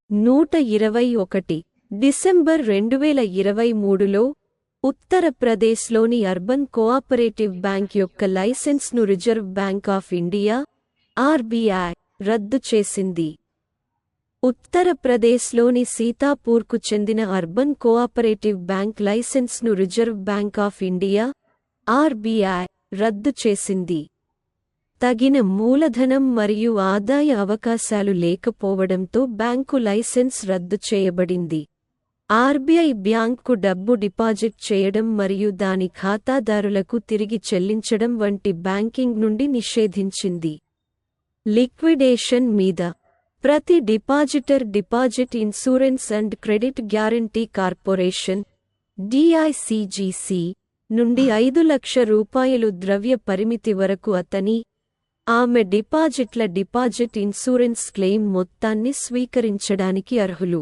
121 December 2023లో ఉత్తరప్రదేశ్లోని urban cooperative bank యొక్క లైసెన్స్ను Reserve Bank of India RBI రద్దు చేసింది. ఉత్తరప్రదేశ్లోని సీతాపూర్కు చెందిన అర్బన్ కోఆపరేటివ్ బ్యాంక్ లైసెన్స్ను Reserve Bank of India RBI రద్దు చేసింది. తగిన మూలధనం మరియు ఆదాయ అవకాశాలు లేకపోవడంతో బ్యాంకు లైసెన్స్ రద్దు చేయబడింది. ఆర్బీఐ బ్యాంకు డబ్బు డిపాజిట్ చేయడం మరియు దాని ఖాతాదారులకు తిరిగి చెల్లించడం వంటి బ్యాంకింగ్ నుండి నిషేధించింది. లిక్విడేషన్ మీద ప్రతి depositor deposit insurance and credit guarantee corporation DICGC నుండి 5 లక్షల రూపాయలు ద్రవ్య పరిమితి వరకు అతని ఆమె డిపాజిట్ల డిపాజిట్ ఇన్సూరెన్స్ క్లెయిమ్ మొత్తాన్ని స్వీకరించడానికి అర్హులు.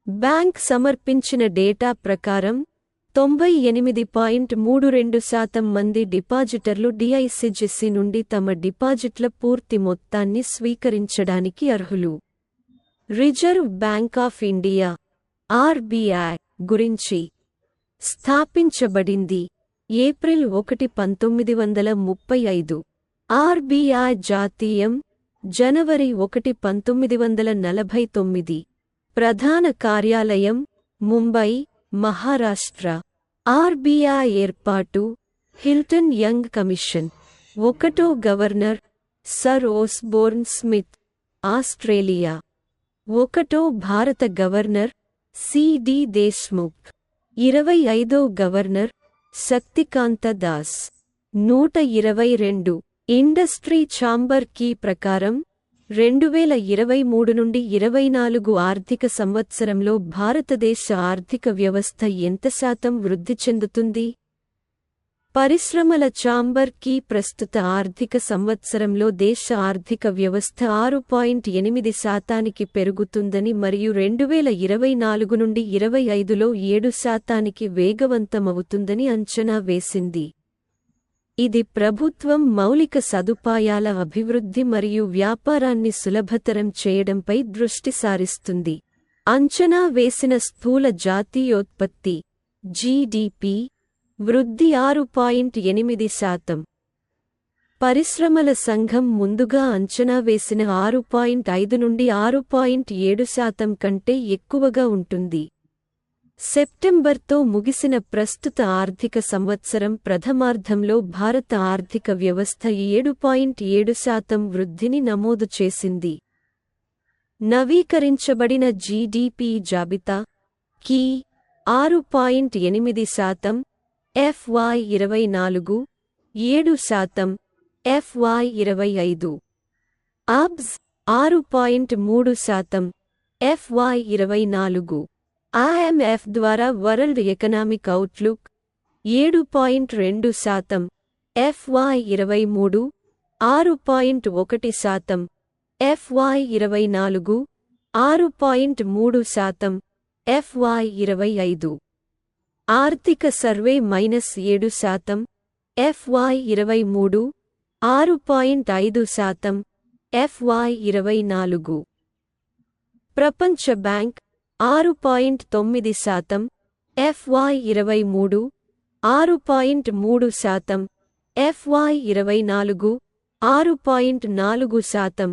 బ్యాంక్ సమర్పించిన డేటా ప్రకారం 98.32% మంది డిపాజిటర్లు డిఐసిజిసి నుండి తమ డిపాజిట్ల పూర్తి మొత్తాన్ని స్వీకరించడానికి అర్హులు. Reserve Bank of India RBI గురించి స్థాపించబడింది ఏప్రిల్ 1, 1935. ఆర్బీఐ జాతీయం జనవరి 1, 1949. ప్రధాన కార్యాలయం ముంబై, మహారాష్ట్ర. ఆర్బీఐ ఏర్పాటు హిల్టన్ యంగ్ కమిషన్. 1వ governor sir Osborne Smith, Australia. 1వ భారత గవర్నర్ సిడి దేశ్ముఖ్. 25వ governor Shaktikanta Das. 122 industry chamber కీ ప్రకారం 2023 నుండి 24 ఆర్థిక సంవత్సరంలో భారతదేశ ఆర్థిక వ్యవస్థ ఎంత శాతం వృద్ధి చెందుతుంది? పరిశ్రమల ఛాంబర్ కీ ప్రస్తుత ఆర్థిక సంవత్సరంలో దేశ ఆర్థిక వ్యవస్థ 6.8% పెరుగుతుందని మరియు 2024 నుండి 25లో 7% వేగవంతమవుతుందని అంచనా వేసింది. ఇది ప్రభుత్వం మౌలిక సదుపాయాల అభివృద్ధి మరియు వ్యాపారాన్ని సులభతరం చేయడంపై దృష్టి సారిస్తుంది. అంచనా వేసిన స్థూల జాతీయోత్పత్తి జీడీపీ వృద్ధి 6.8%. పరిశ్రమల సంఘం ముందుగా అంచనా వేసిన 6.5 నుండి 6.7% కంటే ఎక్కువగా ఉంటుంది. సెప్టెంబర్తో ముగిసిన ప్రస్తుత ఆర్థిక సంవత్సరం ప్రథమార్ధంలో భారత ఆర్థిక వ్యవస్థ 7.7% వృద్ధిని నమోదు చేసింది. నవీకరించబడిన జీడీపీ జాబితా కీ 6.8%, FY24 7%, FY25 అబ్స్ 6.3%, FY24 ఐఎంఎఫ్ ద్వారా world economic outlook 7.2%, FY23 6.1%, FY24 6.3%, FY25 ఆర్థిక సర్వే -7%, FY23 6.5%, FY24 ప్రపంచ bank 6.9%, FY23 6.3%, FY24 6.4%,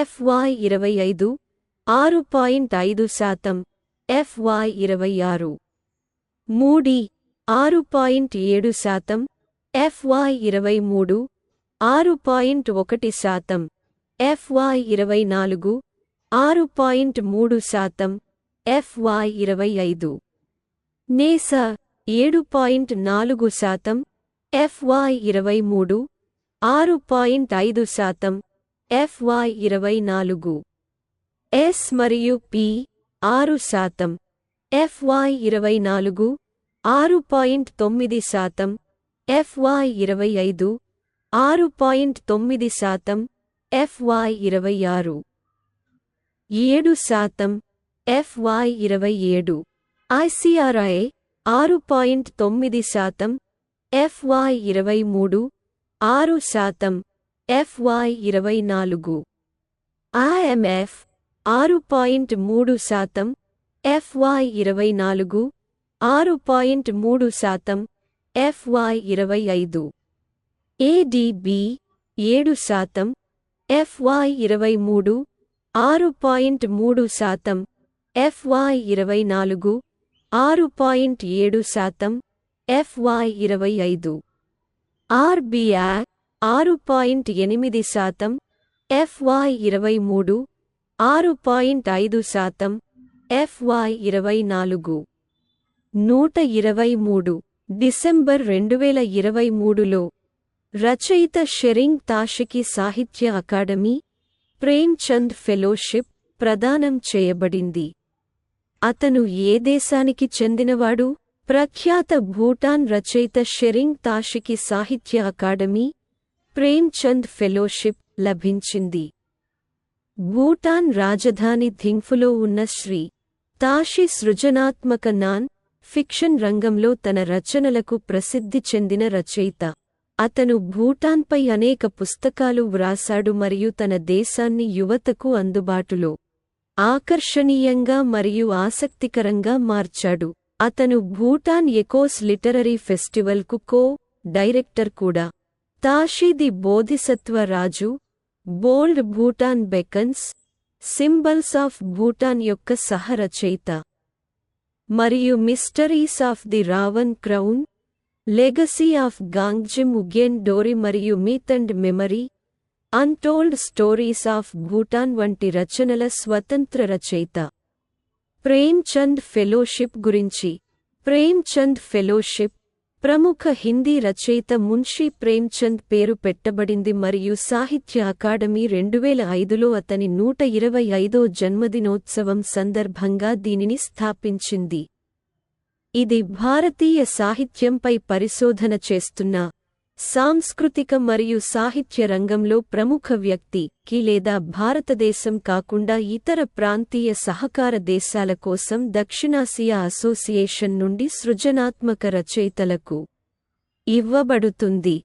FY25 6.5%, FY26 moody 6.7%, FY23 6.1%, FY24 6.3%, FY25 నేసా 7.4%, FY23 6.5%, FY24 yes మరియు P 6%, FY24 6.9%, FY25 6.9%, FY26 7%, FY27 ICRI 6.9%, FY23 6%, FY24 IMF 6.3%, FY24 6.3%, FY25. ADB 7%, FY23 6.3%, FY24 6.7%, FY25. RBI 6.8%, FY23 6.5%, FY24. 123 December 2023లో రచయిత షెరింగ్ తాషికి సాహిత్య academy Prem Chand fellowship ప్రదానం చేయబడింది. అతను ఏ దేశానికి చెందినవాడు? ప్రఖ్యాత భూటాన్ రచయిత షెరింగ్ తాషికి సాహిత్య అకాడమీ ప్రేమ్ చంద్ ఫెలోషిప్ లభించింది. భూటాన్ రాజధాని థింఫులో ఉన్న శ్రీ తాషి సృజనాత్మక నాన్ ఫిక్షన్ రంగంలో తన రచనలకు ప్రసిద్ధి చెందిన రచయిత. అతను భూటాన్పై అనేక పుస్తకాలు వ్రాసాడు మరియు తన దేశాన్ని యువతకు అందుబాటులో ఆకర్షణీయంగా మరియు ఆసక్తికరంగా మార్చాడు. అతను భూటాన్ ఎకోస్ లిటరరీ ఫెస్టివల్కు డైరెక్టర్ కూడా. తాషి ది బోధిసత్వ రాజు, bold Bhutan beacons, symbols of Bhutan యొక్క సహ-రచయిత మరియు mysteries of the Ravan crown, legacy of Gangjim Ugyen Dorji మరియు myth and memory, untold stories of Bhutan వంటి రచనల స్వతంత్ర రచయిత. ప్రేమ్ చంద్ ఫెలోషిప్ గురించి. ప్రేమ్ చంద్ ఫెలోషిప్ ప్రముఖ హిందీ రచయిత మున్షీ ప్రేమ్ చంద్ పేరు పెట్టబడింది మరియు సాహిత్య అకాడమీ 2005లో అతని 125వ జన్మదినోత్సవం సందర్భంగా దీనిని స్థాపించింది. ఇది భారతీయ సాహిత్యంపై పరిశోధన చేస్తున్న సాంస్కృతిక మరియు సాహిత్య రంగంలో ప్రముఖ వ్యక్తి లేదా భారతదేశం కాకుండా ఇతర ప్రాంతీయ సహకార దేశాల కోసం దక్షిణాసియా అసోసియేషన్ నుండి సృజనాత్మక రచయితలకు ఇవ్వబడుతుంది.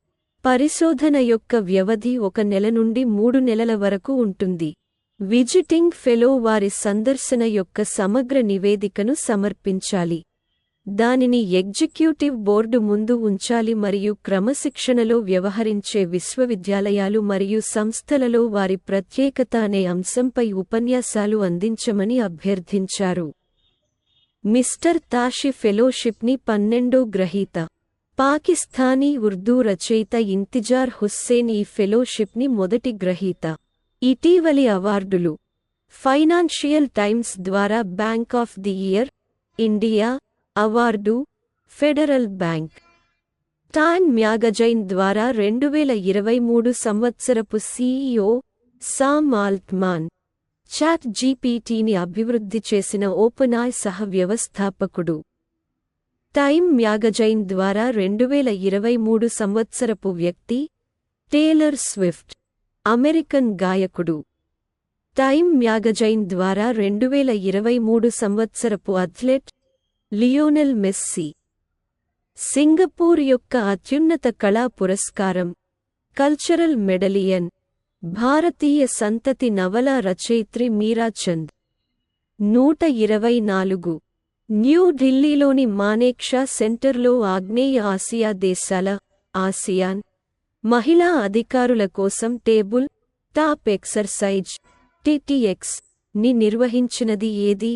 పరిశోధన యొక్క వ్యవధి 1 నెల నుండి 3 నెలల వరకు ఉంటుంది. విజిటింగ్ ఫెలో వారి సందర్శన యొక్క సమగ్ర నివేదికను సమర్పించాలి. దానిని ఎగ్జిక్యూటివ్ బోర్డు ముందు ఉంచాలి మరియు క్రమశిక్షణలో వ్యవహరించే విశ్వవిద్యాలయాలు మరియు సంస్థలలో వారి ప్రత్యేకత అనే అంశంపై ఉపన్యాసాలు అందించమని అభ్యర్థించారు. మిస్టర్ తాషి ఫెలోషిప్ని 12వ గ్రహీత పాకిస్తానీ ఉర్దూ రచయిత ఇంతిజార్ హుస్సేన్ ఈ ఫెలోషిప్ని మొదటి గ్రహీత. ఇటీవలి అవార్డులు. ఫైనాన్షియల్ టైమ్స్ ద్వారా bank of the year India award, federal bank. Time magazine ద్వారా 2023 సంవత్సరపు CEO సామ్ ఆల్ట్మాన్. చాట్ జీపీటీని అభివృద్ధి చేసిన ఓపెన్ఐ సహ వ్యవస్థాపకుడు. టైమ్ మ్యాగజైన్ ద్వారా 2023 సంవత్సరపు వ్యక్తి టేలర్ స్విఫ్ట్, అమెరికన్ గాయకుడు. టైమ్ మ్యాగజైన్ ద్వారా 2023 సంవత్సరపు అథ్లెట్ లియోనెల్ మెస్సీ. సింగపూర్ యొక్క అత్యున్నత కళా పురస్కారం కల్చరల్ మెడలియన్. భారతీయ సంతతి నవలా రచయిత్రి మీరా చంద్. 124 న్యూఢిల్లీలోని మానేక్షా సెంటర్లో ఆగ్నేయ ఆసియా దేశాల ఆసియాన్ మహిళా అధికారుల కోసం టేబుల్ టాప్ ఎక్సర్సైజ్ TTX ని నిర్వహించినది ఏది?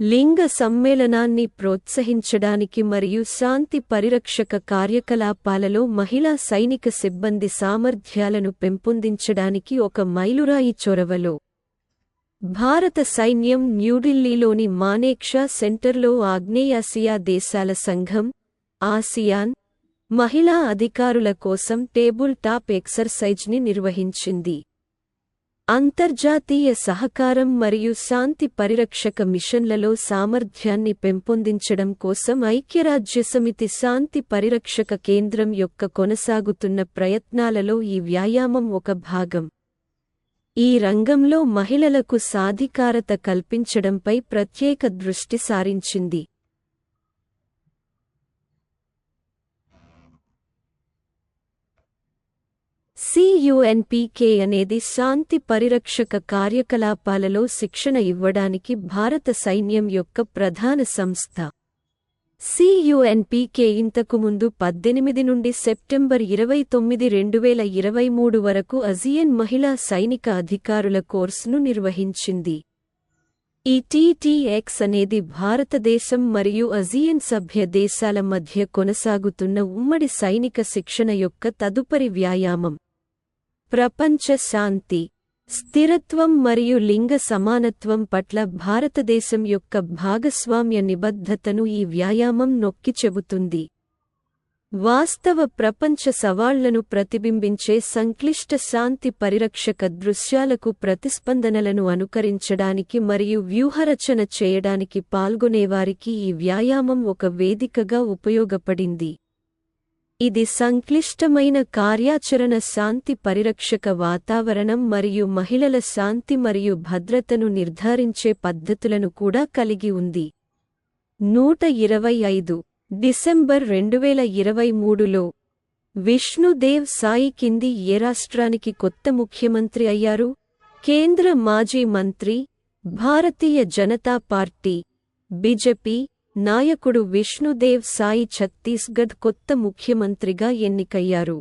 లింగ సమ్మేళనాన్ని ప్రోత్సహించడానికి మరియు శాంతి పరిరక్షక కార్యకలాపాలలో మహిళా సైనిక సిబ్బంది సామర్థ్యాలను పెంపొందించడానికి ఒక మైలురాయి చొరవలో భారత సైన్యం న్యూఢిల్లీలోని మానేక్షా సెంటర్లో ఆగ్నేయాసియా దేశాల సంఘం ఆసియాన్ మహిళా అధికారుల కోసం టేబుల్ టాప్ ఎక్సర్సైజ్ని నిర్వహించింది. అంతర్జాతీయ సహకారం మరియు శాంతి పరిరక్షక మిషన్లలో సామర్థ్యాన్ని పెంపొందించడం కోసం ఐక్యరాజ్యసమితి శాంతి పరిరక్షక కేంద్రం యొక్క కొనసాగుతున్న ప్రయత్నాలలో ఈ వ్యాయామం ఒక భాగం. ఈ రంగంలో మహిళలకు సాధికారత కల్పించడంపై ప్రత్యేక దృష్టి సారించింది. CUNPK అనేది శాంతి పరిరక్షక కార్యకలాపాలలో శిక్షణ ఇవ్వడానికి భారత సైన్యం యొక్క ప్రధాన సంస్థ. CUNPK ఇంతకుముందు 18 నుండి సెప్టెంబర్ 29, 2023 వరకు ASEAN మహిళా సైనిక అధికారుల కోర్సును నిర్వహించింది. ఈ TTX అనేది భారతదేశం మరియు ASEAN సభ్య దేశాల మధ్య కొనసాగుతున్న ఉమ్మడి సైనిక శిక్షణ యొక్క తదుపరి వ్యాయామం. ప్రపంచ శాంతి, స్థిరత్వం మరియు లింగ సమానత్వం పట్ల భారతదేశం యొక్క భాగస్వామ్య నిబద్ధతను ఈ వ్యాయామం నొక్కి చెబుతుంది. వాస్తవ ప్రపంచ సవాళ్లను ప్రతిబింబించే సంక్లిష్ట శాంతి పరిరక్షక దృశ్యాలకు ప్రతిస్పందనలను అనుకరించడానికి మరియు వ్యూహరచన చేయడానికి పాల్గొనేవారికి ఈ వ్యాయామం ఒక వేదికగా ఉపయోగపడింది. ఇది సంక్లిష్టమైన కార్యాచరణ, శాంతి పరిరక్షక వాతావరణం మరియు మహిళల శాంతి మరియు భద్రతను నిర్ధారించే పద్ధతులను కూడా కలిగి ఉంది. 125 డిసెంబర్ 2023లో విష్ణుదేవ్ సాయి కింది ఏ రాష్ట్రానికి కొత్త ముఖ్యమంత్రి అయ్యారు? కేంద్ర మాజీ మంత్రి, భారతీయ జనతా పార్టీ బీజేపీ నాయకుడు విష్ణుదేవ్ సాయి ఛత్తీస్గఢ్ కొత్త ముఖ్యమంత్రిగా ఎన్నికయ్యారు.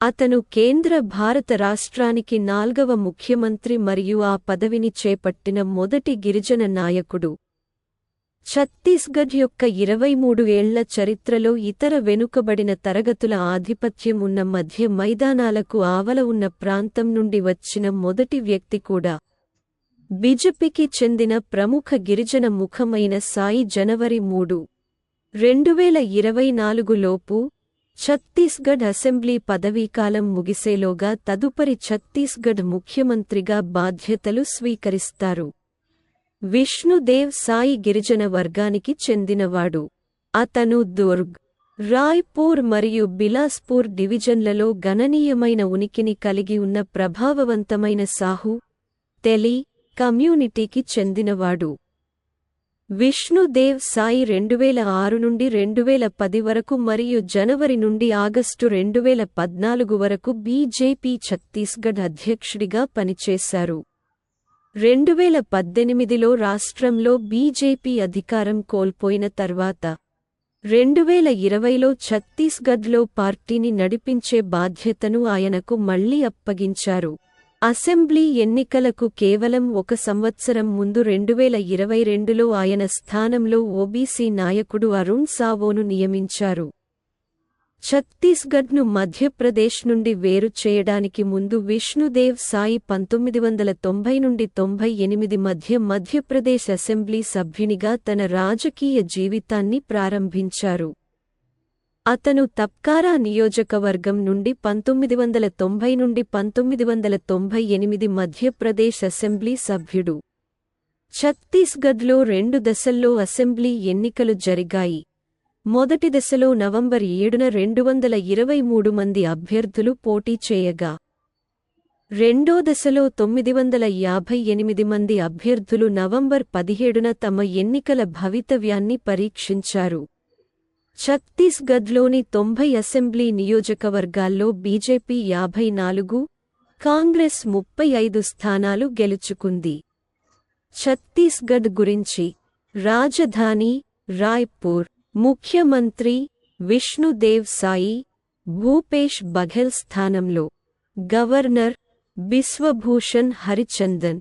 అతను కేంద్ర భారత రాష్ట్రానికి 4వ ముఖ్యమంత్రి మరియు ఆ పదవిని చేపట్టిన మొదటి గిరిజన నాయకుడు. ఛత్తీస్గఢ్ యొక్క 23 ఏళ్ల చరిత్రలో ఇతర వెనుకబడిన తరగతుల ఆధిపత్యం ఉన్న మధ్య మైదానాలకు ఆవల ఉన్న ప్రాంతం నుండి వచ్చిన మొదటి వ్యక్తి కూడా. బీజేపీకి చెందిన ప్రముఖ గిరిజన ముఖమైన సాయి జనవరి 3, 2024 లోపు ఛత్తీస్గఢ్ అసెంబ్లీ పదవీకాలం ముగిసేలోగా తదుపరి ఛత్తీస్గఢ్ ముఖ్యమంత్రిగా బాధ్యతలు స్వీకరిస్తారు. విష్ణుదేవ్ సాయి గిరిజన వర్గానికి చెందినవాడు. అతను దుర్గ్, రాయ్పూర్ మరియు బిలాస్పూర్ డివిజన్లలో గణనీయమైన ఉనికిని కలిగి ఉన్న ప్రభావవంతమైన సాహు, తెలి కమ్యూనిటీకి చెందినవాడు. విష్ణుదేవ్ సాయి 2006 నుండి 2010 వరకు మరియు జనవరి నుండి ఆగస్టు 2014 వరకు బీజేపీ ఛత్తీస్గఢ్ అధ్యక్షుడిగా పనిచేశారు. 2018లో రాష్ట్రంలో బీజేపీ అధికారం కోల్పోయిన తర్వాత 2020లో ఛత్తీస్గఢ్లో పార్టీని నడిపించే బాధ్యతను ఆయనకు మళ్లీ అప్పగించారు. అసెంబ్లీ ఎన్నికలకు కేవలం 1 సంవత్సరం ముందు 2022లో ఆయన స్థానంలో ఓబీసీ నాయకుడు అరుణ్ సావోను నియమించారు. ఛత్తీస్గఢ్ను మధ్యప్రదేశ్ నుండి వేరు చేయడానికి ముందు విష్ణుదేవ్ సాయి 1990 నుండి 98 మధ్య మధ్యప్రదేశ్ అసెంబ్లీ సభ్యునిగా తన రాజకీయ జీవితాన్ని ప్రారంభించారు. అతను తప్కారా నియోజకవర్గం నుండి 1990 నుండి 1998 మధ్యప్రదేశ్ అసెంబ్లీ సభ్యుడు. ఛత్తీస్గఢ్లో 2 దశల్లో అసెంబ్లీ ఎన్నికలు జరిగాయి. మొదటి దశలో నవంబర్ 7న 223 మంది అభ్యర్థులు పోటీ చేయగా, రెండో దశలో 958 మంది అభ్యర్థులు నవంబర్ 17న తమ ఎన్నికల భవితవ్యాన్ని పరీక్షించారు. ఛత్తీస్గఢ్లోని 90 అసెంబ్లీ నియోజకవర్గాల్లో బీజేపీ 54, కాంగ్రెస్ 35 స్థానాలు గెలుచుకుంది. ఛత్తీస్గఢ్ గురించి. రాజధాని రాయ్పూర్. ముఖ్యమంత్రి విష్ణుదేవ్ సాయి. భూపేష్ బఘెల్ స్థానంలో గవర్నర్ బిశ్వభూషణ్ హరిచందన్.